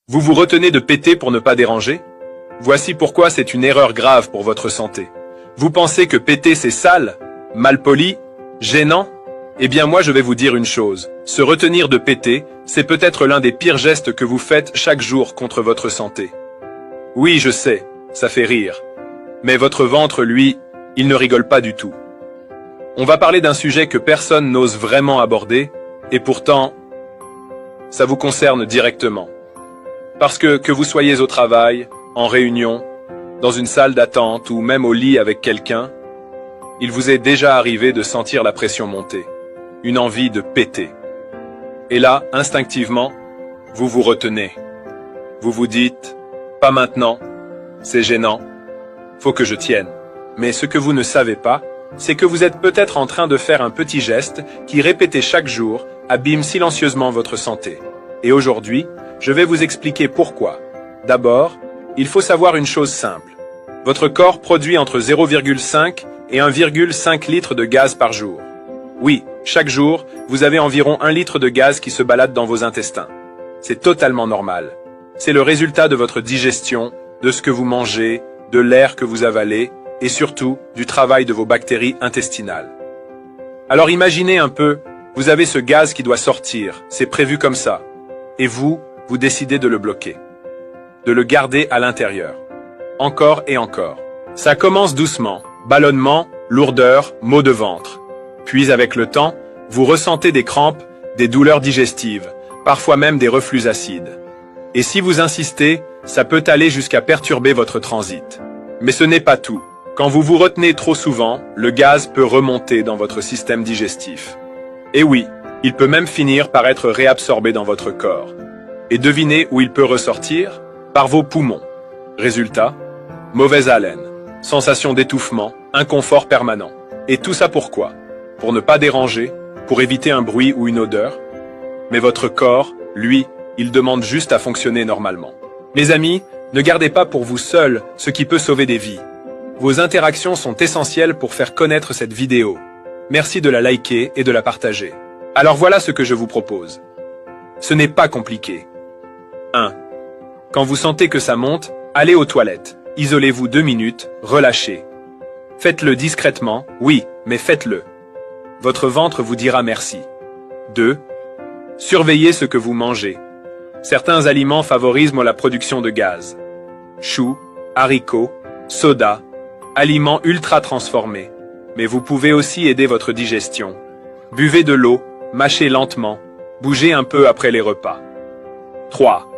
Vous vous retenez de péter pour ne pas déranger? Voici pourquoi c'est une erreur grave pour votre santé. Vous pensez que péter c'est sale, malpoli, gênant? Eh bien moi je vais vous dire une chose, se retenir de péter, c'est peut-être l'un des pires gestes que vous faites chaque jour contre votre santé. Oui, je sais, ça fait rire. Mais votre ventre, lui, il ne rigole pas du tout. On va parler d'un sujet que personne n'ose vraiment aborder, et pourtant, ça vous concerne directement. Parce que vous soyez au travail, en réunion, dans une salle d'attente ou même au lit avec quelqu'un, il vous est déjà arrivé de sentir la pression monter, une envie de péter. Et là, instinctivement, vous vous retenez. Vous vous dites, pas maintenant, c'est gênant, faut que je tienne. Mais ce que vous ne savez pas, c'est que vous êtes peut-être en train de faire un petit geste qui, répété chaque jour, abîme silencieusement votre santé. Et aujourd'hui, je vais vous expliquer pourquoi. D'abord, il faut savoir une chose simple. Votre corps produit entre 0,5 et 1,5 litres de gaz par jour. Oui, chaque jour, vous avez environ 1 litre de gaz qui se balade dans vos intestins. C'est totalement normal. C'est le résultat de votre digestion, de ce que vous mangez, de l'air que vous avalez, et surtout du travail de vos bactéries intestinales. Alors imaginez un peu, vous avez ce gaz qui doit sortir, c'est prévu comme ça. Et vous décidez de le bloquer. De le garder à l'intérieur. Encore et encore. Ça commence doucement, ballonnement, lourdeur, maux de ventre. Puis avec le temps, vous ressentez des crampes, des douleurs digestives, parfois même des reflux acides. Et si vous insistez, ça peut aller jusqu'à perturber votre transit. Mais ce n'est pas tout. Quand vous vous retenez trop souvent, le gaz peut remonter dans votre système digestif. Et oui, il peut même finir par être réabsorbé dans votre corps. Et devinez où il peut ressortir? Par vos poumons. Résultat, mauvaise haleine, sensation d'étouffement, inconfort permanent. Et tout ça pourquoi? Pour ne pas déranger, pour éviter un bruit ou une odeur. Mais votre corps, lui, il demande juste à fonctionner normalement. Mes amis, ne gardez pas pour vous seul ce qui peut sauver des vies. Vos interactions sont essentielles pour faire connaître cette vidéo. Merci de la liker et de la partager. Alors voilà ce que je vous propose. Ce n'est pas compliqué. 1. Quand vous sentez que ça monte, allez aux toilettes. Isolez-vous 2 minutes, relâchez. Faites-le discrètement, oui, mais faites-le. Votre ventre vous dira merci. 2. Surveillez ce que vous mangez. Certains aliments favorisent la production de gaz. Choux, haricots, soda, aliments ultra transformés. Mais vous pouvez aussi aider votre digestion. Buvez de l'eau, mâchez lentement, bougez un peu après les repas. 3.